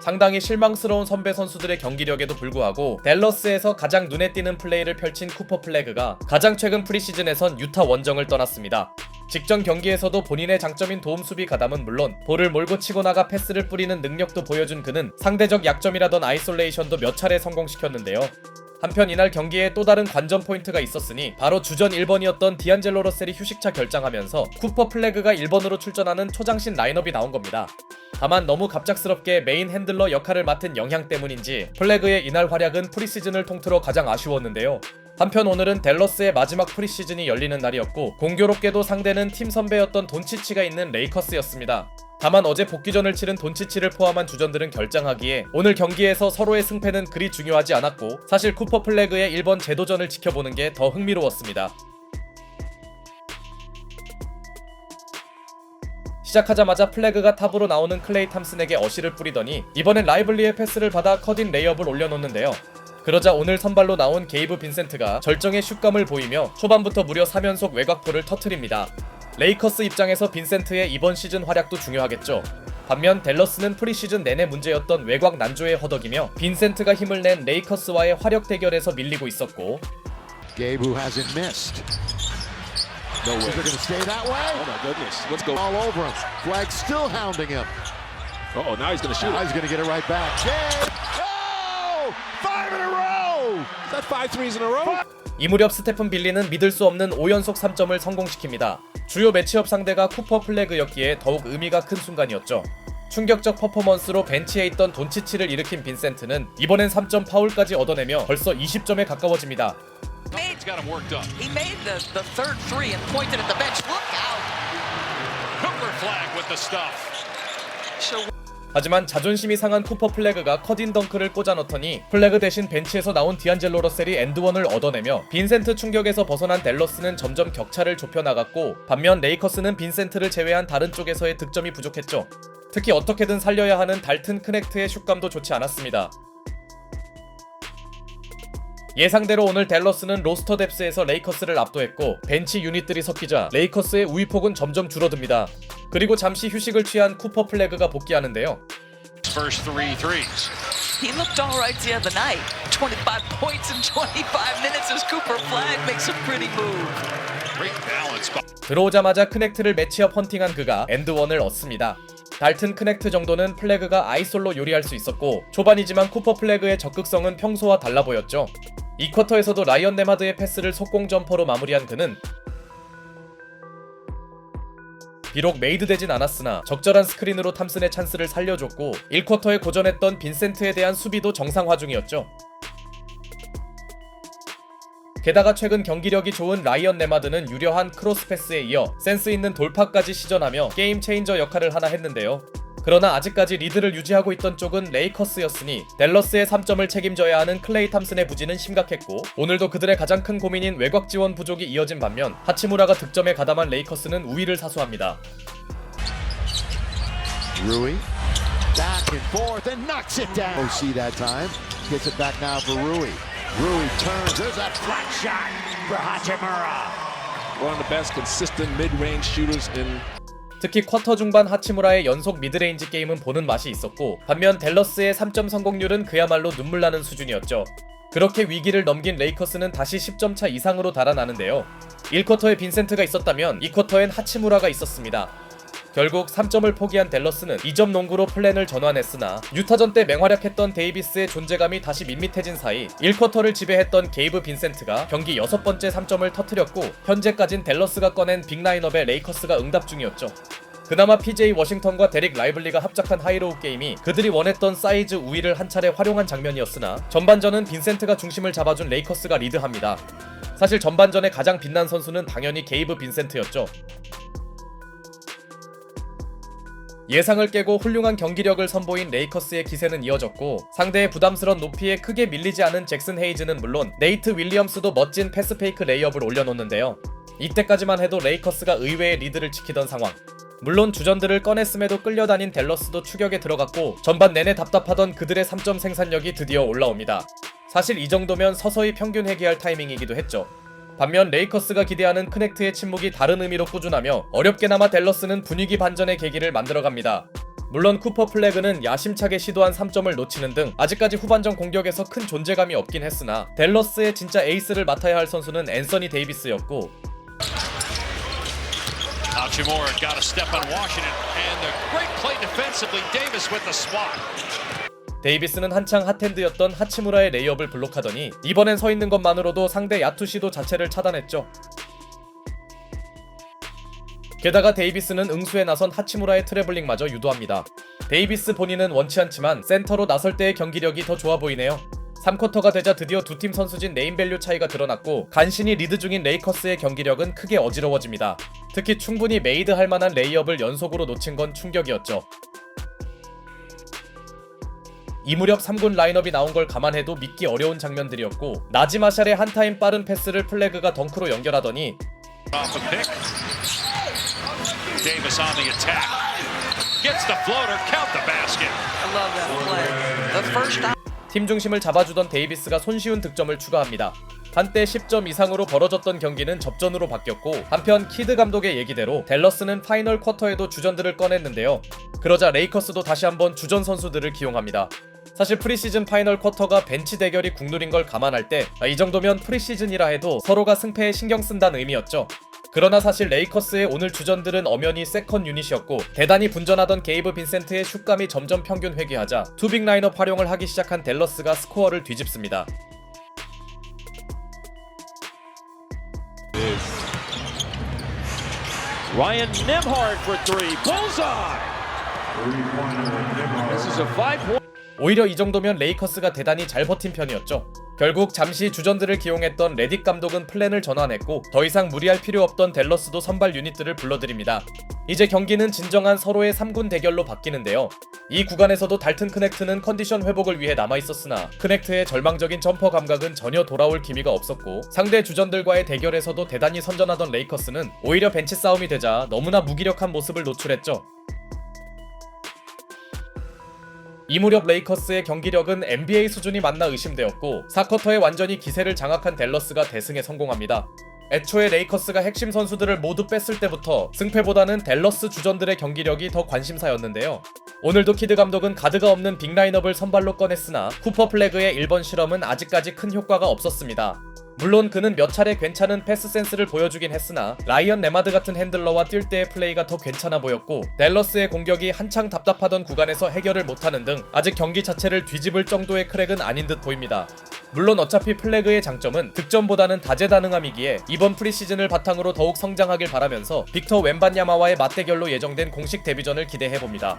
상당히 실망스러운 선배 선수들의 경기력에도 불구하고 댈러스에서 가장 눈에 띄는 플레이를 펼친 쿠퍼 플래그가 가장 최근 프리시즌에선 유타 원정을 떠났습니다. 직전 경기에서도 본인의 장점인 도움 수비 가담은 물론 볼을 몰고 치고 나가 패스를 뿌리는 능력도 보여준 그는 상대적 약점이라던 아이솔레이션도 몇 차례 성공시켰는데요. 한편 이날 경기에 또 다른 관전 포인트가 있었으니 바로 주전 1번이었던 디안젤로 러셀이 휴식차 결장하면서 쿠퍼 플래그가 1번으로 출전하는 초장신 라인업이 나온 겁니다. 다만 너무 갑작스럽게 메인 핸들러 역할을 맡은 영향 때문인지 플래그의 이날 활약은 프리시즌을 통틀어 가장 아쉬웠는데요. 한편 오늘은 댈러스의 마지막 프리시즌이 열리는 날이었고 공교롭게도 상대는 팀 선배였던 돈치치가 있는 레이커스였습니다. 다만 어제 복귀전을 치른 돈치치를 포함한 주전들은 결장하기에 오늘 경기에서 서로의 승패는 그리 중요하지 않았고 사실 쿠퍼 플래그의 1번 재도전을 지켜보는 게 더 흥미로웠습니다. 시작하자마자 플래그가 탑으로 나오는 클레이 탐슨에게 어시를 뿌리더니 이번엔 라이블리의 패스를 받아 컷인 레이업을 올려놓는데요. 그러자 오늘 선발로 나온 게이브 빈센트가 절정의 슛감을 보이며 초반부터 무려 3연속 외곽포를 터뜨립니다. 레이커스 입장에서 빈센트의 이번 시즌 활약도 중요하겠죠. 반면 댈러스는 프리시즌 내내 문제였던 외곽 난조에 허덕이며 빈센트가 힘을 낸 레이커스와의 화력 대결에서 밀리고 있었고 Gabe who hasn't missed. No way. Is it going to stay that way? Oh my goodness. Let's go. All over him. Flag still hounding him. Uh-oh, now he's going to shoot Now it. he's going to get it right back. Gabe! Oh! 5 in a row! Is that 5 threes in a row? 이 무렵 스테픈 빌리는 믿을 수 없는 5연속 3점을 성공시킵니다. 주요 매치업 상대가 쿠퍼 플래그였기에 더욱 의미가 큰 순간이었죠. 충격적 퍼포먼스로 벤치에 있던 돈치치를 일으킨 빈센트는 이번엔 3점 파울까지 얻어내며 벌써 20점에 가까워집니다. He's got him worked up. He made the third three and pointed at the bench. Look out! Hooker flag with the stuff. 하지만 자존심이 상한 쿠퍼 플래그가 컷인 덩크를 꽂아 넣더니 플래그 대신 벤치에서 나온 디안젤로 러셀이 엔드원을 얻어내며 빈센트 충격에서 벗어난 댈러스는 점점 격차를 좁혀나갔고 반면 레이커스는 빈센트를 제외한 다른 쪽에서의 득점이 부족했죠. 특히 어떻게든 살려야 하는 달튼 크넥트의 슛감도 좋지 않았습니다. 예상대로 오늘 댈러스는 로스터 뎁스에서 레이커스를 압도했고 벤치 유닛들이 섞이자 레이커스의 우위폭은 점점 줄어듭니다. 그리고 잠시 휴식을 취한 쿠퍼 플래그가 복귀하는데요. First 3 threes. He looked all right the other night. 25 points in 25 minutes as Cooper Flag makes a pretty move. Great balance. 들어오자마자 크넥트를 매치업 헌팅한 그가 엔드원을 얻습니다. 달튼 크넥트 정도는 플래그가 아이솔로 요리할 수 있었고 초반이지만 쿠퍼 플래그의 적극성은 평소와 달라 보였죠. 이 쿼터에서도 라이언 네마드의 패스를 속공 점퍼로 마무리한 그는 비록 메이드되진 않았으나 적절한 스크린으로 탐슨의 찬스를 살려줬고 1쿼터에 고전했던 빈센트에 대한 수비도 정상화 중이었죠. 게다가 최근 경기력이 좋은 라이언 네마드는 유려한 크로스 패스에 이어 센스 있는 돌파까지 시전하며 게임 체인저 역할을 하나 했는데요. 그러나 아직까지 리드를 유지하고 있던 쪽은 레이커스였으니 댈러스의 3점을 책임져야 하는 클레이 탐슨의 부진은 심각했고 오늘도 그들의 가장 큰 고민인 외곽 지원 부족이 이어진 반면 하치무라가 득점에 가담한 레이커스는 우위를 사수합니다. Rui. Back and forth and knocks it down. OC that time. Gets it back now for Rui. Rui turns. There's that flat shot for Hachimura. One of the best consistent mid-range shooters in. 특히 쿼터 중반 하치무라의 연속 미드레인지 게임은 보는 맛이 있었고 반면 댈러스의 3점 성공률은 그야말로 눈물나는 수준이었죠. 그렇게 위기를 넘긴 레이커스는 다시 10점 차 이상으로 달아나는데요. 1쿼터에 빈센트가 있었다면 2쿼터엔 하치무라가 있었습니다. 결국 3점을 포기한 댈러스는 2점 농구로 플랜을 전환했으나 유타전 때 맹활약했던 데이비스의 존재감이 다시 밋밋해진 사이 1쿼터를 지배했던 게이브 빈센트가 경기 6번째 3점을 터뜨렸고 현재까진 댈러스가 꺼낸 빅라인업에 레이커스가 응답 중이었죠. 그나마 PJ 워싱턴과 데릭 라이블리가 합작한 하이로우 게임이 그들이 원했던 사이즈 우위를 한 차례 활용한 장면이었으나 전반전은 빈센트가 중심을 잡아준 레이커스가 리드합니다. 사실 전반전의 가장 빛난 선수는 당연히 게이브 빈센트였죠. 예상을 깨고 훌륭한 경기력을 선보인 레이커스의 기세는 이어졌고 상대의 부담스런 높이에 크게 밀리지 않은 잭슨 헤이즈는 물론 네이트 윌리엄스도 멋진 패스 페이크 레이업을 올려놓는데요. 이때까지만 해도 레이커스가 의외의 리드를 지키던 상황. 물론 주전들을 꺼냈음에도 끌려다닌 댈러스도 추격에 들어갔고 전반 내내 답답하던 그들의 3점 생산력이 드디어 올라옵니다. 사실 이 정도면 서서히 평균 회귀할 타이밍이기도 했죠. 반면 레이커스가 기대하는 크넥트의 침묵이 다른 의미로 꾸준하며 어렵게나마 댈러스는 분위기 반전의 계기를 만들어갑니다. 물론 쿠퍼 플래그는 야심차게 시도한 3점을 놓치는 등 아직까지 후반전 공격에서 큰 존재감이 없긴 했으나 댈러스의 진짜 에이스를 맡아야 할 선수는 앤서니 데이비스였고 Hachimura got a step on Washington, and the great play defensively. Davis with the swat. 데이비스는 한창 핫핸드였던 하치무라의 레이업을 블록하더니 이번엔 서 있는 것만으로도 상대 야투 시도 자체를 차단했죠. 게다가 데이비스는 응수에 나선 하치무라의 트래블링마저 유도합니다. 데이비스 본인은 원치 않지만 센터로 나설 때의 경기력이 더 좋아 보이네요. 3쿼터가 되자 드디어 두 팀 선수진 네임밸류 차이가 드러났고 간신히 리드 중인 레이커스의 경기력은 크게 어지러워집니다. 특히 충분히 메이드 할 만한 레이업을 연속으로 놓친 건 충격이었죠. 이 무렵 3군 라인업이 나온 걸 감안해도 믿기 어려운 장면들이었고 나지 마샬의 한타임 빠른 패스를 플래그가 덩크로 연결하더니 Off a pick. Davis on the attack. Gets the floater. Count the basket. I love that play. The first time. 팀 중심을 잡아주던 데이비스가 손쉬운 득점을 추가합니다. 한때 10점 이상으로 벌어졌던 경기는 접전으로 바뀌었고 한편 키드 감독의 얘기대로 댈러스는 파이널 쿼터에도 주전들을 꺼냈는데요. 그러자 레이커스도 다시 한번 주전 선수들을 기용합니다. 사실 프리시즌 파이널 쿼터가 벤치 대결이 국룰인 걸 감안할 때 이 정도면 프리시즌이라 해도 서로가 승패에 신경 쓴다는 의미였죠. 그러나 사실 레이커스의 오늘 주전들은 엄연히 세컨 유닛이었고 대단히 분전하던 게이브 빈센트의 슛감이 점점 평균 회귀하자 투빅 라인업 활용을 하기 시작한 댈러스가 스코어를 뒤집습니다. Ryan Nembhard for three. Bullseye. This is a 5-point. 오히려 이 정도면 레이커스가 대단히 잘 버틴 편이었죠. 결국 잠시 주전들을 기용했던 레딕 감독은 플랜을 전환했고 더 이상 무리할 필요 없던 댈러스도 선발 유닛들을 불러들입니다. 이제 경기는 진정한 서로의 3군 대결로 바뀌는데요. 이 구간에서도 달튼 크넥트는 컨디션 회복을 위해 남아있었으나 크넥트의 절망적인 점퍼 감각은 전혀 돌아올 기미가 없었고 상대 주전들과의 대결에서도 대단히 선전하던 레이커스는 오히려 벤치 싸움이 되자 너무나 무기력한 모습을 노출했죠. 이 무렵 레이커스의 경기력은 NBA 수준이 맞나 의심되었고 4쿼터에 완전히 기세를 장악한 댈러스가 대승에 성공합니다. 애초에 레이커스가 핵심 선수들을 모두 뺐을 때부터 승패보다는 댈러스 주전들의 경기력이 더 관심사였는데요. 오늘도 키드 감독은 가드가 없는 빅 라인업을 선발로 꺼냈으나 쿠퍼 플래그의 1번 실험은 아직까지 큰 효과가 없었습니다. 물론 그는 몇 차례 괜찮은 패스 센스를 보여주긴 했으나 라이언 레마드 같은 핸들러와 뛸 때의 플레이가 더 괜찮아 보였고 댈러스의 공격이 한창 답답하던 구간에서 해결을 못하는 등 아직 경기 자체를 뒤집을 정도의 크랙은 아닌 듯 보입니다. 물론 어차피 플래그의 장점은 득점보다는 다재다능함이기에 이번 프리시즌을 바탕으로 더욱 성장하길 바라면서 빅터 웬반야마와의 맞대결로 예정된 공식 데뷔전을 기대해봅니다.